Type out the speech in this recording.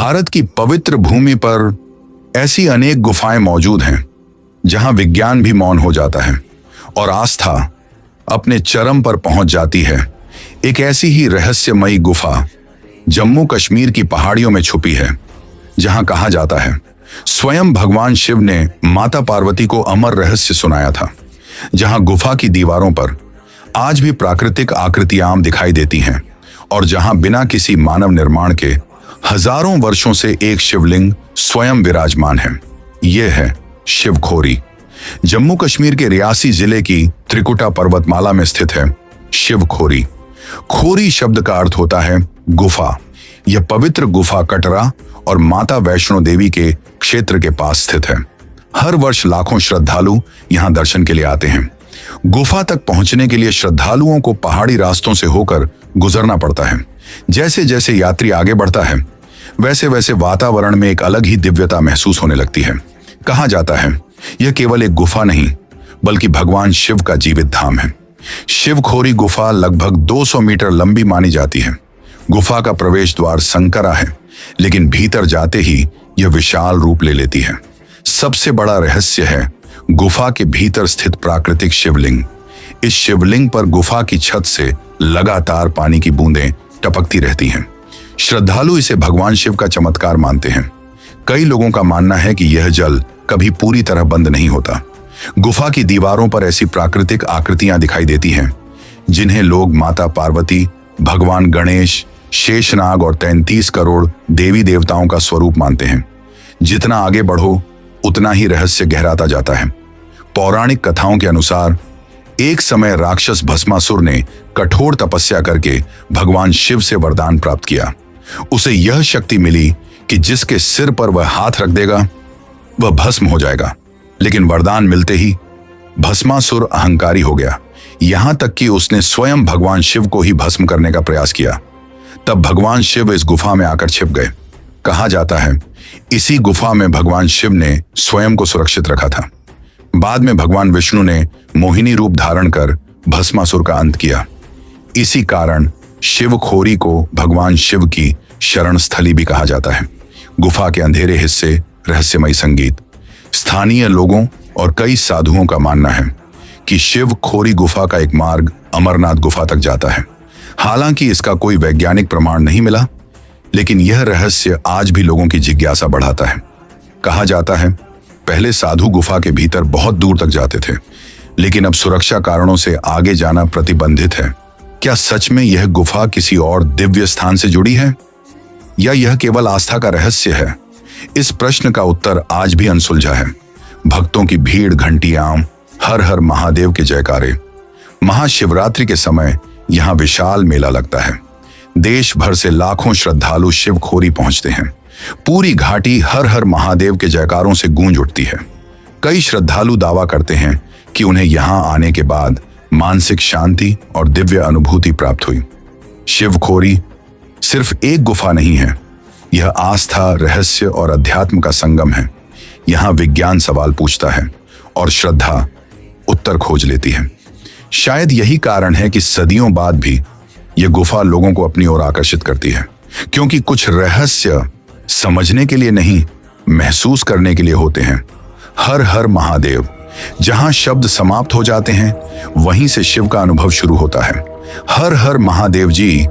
भारत की पवित्र भूमि पर ऐसी अनेक गुफाएं मौजूद हैं जहां विज्ञान भी मौन हो जाता है और आस्था अपने चरम पर पहुंच जाती है। एक ऐसी ही रहस्यमयी गुफा जम्मू कश्मीर की पहाड़ियों में छुपी है, जहां कहा जाता है स्वयं भगवान शिव ने माता पार्वती को अमर रहस्य सुनाया था। जहां गुफा की दीवारों पर आज भी प्राकृतिक आकृतियां दिखाई देती हैं और जहां बिना किसी मानव निर्माण के हजारों वर्षों से एक शिवलिंग स्वयं विराजमान है। यह है शिवखोरी। जम्मू कश्मीर के रियासी जिले की त्रिकुटा पर्वतमाला में स्थित है शिवखोरी। खोरी शब्द का अर्थ होता है गुफा। यह पवित्र गुफा कटरा और माता वैष्णो देवी के क्षेत्र के पास स्थित है। हर वर्ष लाखों श्रद्धालु यहां दर्शन के लिए आते हैं। गुफा तक पहुंचने के लिए श्रद्धालुओं को पहाड़ी रास्तों से होकर गुजरना पड़ता है। जैसे जैसे यात्री आगे बढ़ता है, वैसे वैसे वातावरण में एक अलग ही दिव्यता महसूस होने लगती है। कहा जाता है यह केवल एक गुफा नहीं, बल्कि भगवान शिव का जीवित धाम है। शिवखोरी गुफा लगभग 200 मीटर लंबी मानी जाती है। गुफा का प्रवेश द्वार संकरा है, लेकिन भीतर जाते ही यह विशाल रूप ले लेती है। सबसे बड़ा रहस्य है गुफा के भीतर स्थित प्राकृतिक शिवलिंग। इस शिवलिंग पर गुफा की छत से लगातार पानी की बूंदें टपकती रहती हैं। श्रद्धालु इसे भगवान शिव का चमत्कार मानते हैं। कई लोगों का मानना है कि यह जल कभी पूरी तरह बंद नहीं होता। गुफा की दीवारों पर ऐसी प्राकृतिक आकृतियां दिखाई देती हैं जिन्हें लोग माता पार्वती, भगवान गणेश, शेषनाग और 33 करोड़ देवी देवताओं का स्वरूप मानते हैं। जितना आगे बढ़ो उतना ही रहस्य गहराता जाता है। पौराणिक कथाओं के अनुसार एक समय राक्षस भस्मासुर ने कठोर तपस्या करके भगवान शिव से वरदान प्राप्त किया। उसे यह शक्ति मिली कि जिसके सिर पर वह हाथ रख देगा वह भस्म हो जाएगा। लेकिन वरदान मिलते ही भस्मासुर अहंकारी हो गया, यहां तक कि उसने स्वयं भगवान शिव को ही भस्म करने का प्रयास किया। तब भगवान शिव इस गुफा में आकर छिप गए। कहा जाता है इसी गुफा में भगवान शिव ने स्वयं को सुरक्षित रखा था। बाद में भगवान विष्णु ने मोहिनी रूप धारण कर भस्मासुर का अंत किया। इसी कारण शिवखोरी को भगवान शिव की शरण स्थली भी कहा जाता है। गुफा के अंधेरे हिस्से, रहस्यमयी संगीत। स्थानीय लोगों और कई साधुओं का मानना है कि शिवखोरी गुफा का एक मार्ग अमरनाथ गुफा तक जाता है। हालांकि इसका कोई वैज्ञानिक प्रमाण नहीं मिला, लेकिन यह रहस्य आज भी लोगों की जिज्ञासा बढ़ाता है। कहा जाता है पहले साधु गुफा के भीतर बहुत दूर तक जाते थे, लेकिन अब सुरक्षा कारणों से आगे जाना प्रतिबंधित है। क्या सच में यह गुफा किसी और दिव्य स्थान से जुड़ी है, या यह केवल आस्था का रहस्य है? इस प्रश्न का उत्तर आज भी अनसुलझा है। भक्तों की भीड़, घंटियां, हर हर महादेव के जयकारे। महाशिवरात्रि के समय यहां विशाल मेला लगता है। देश भर से लाखों श्रद्धालु शिवखोरी पहुंचते हैं। पूरी घाटी हर हर महादेव के जयकारों से गूंज उठती है। कई श्रद्धालु दावा करते हैं कि उन्हें यहां आने के बाद मानसिक शांति और दिव्य अनुभूति प्राप्त हुई। शिवखोरी सिर्फ एक गुफा नहीं है, यह आस्था, रहस्य और अध्यात्म का संगम है। यहां विज्ञान सवाल पूछता है और श्रद्धा उत्तर खोज लेती है। शायद यही कारण है कि सदियों बाद भी यह गुफा लोगों को अपनी ओर आकर्षित करती है, क्योंकि कुछ रहस्य समझने के लिए नहीं, महसूस करने के लिए होते हैं। हर हर महादेव। जहां शब्द समाप्त हो जाते हैं, वहीं से शिव का अनुभव शुरू होता है। हर हर महादेव जी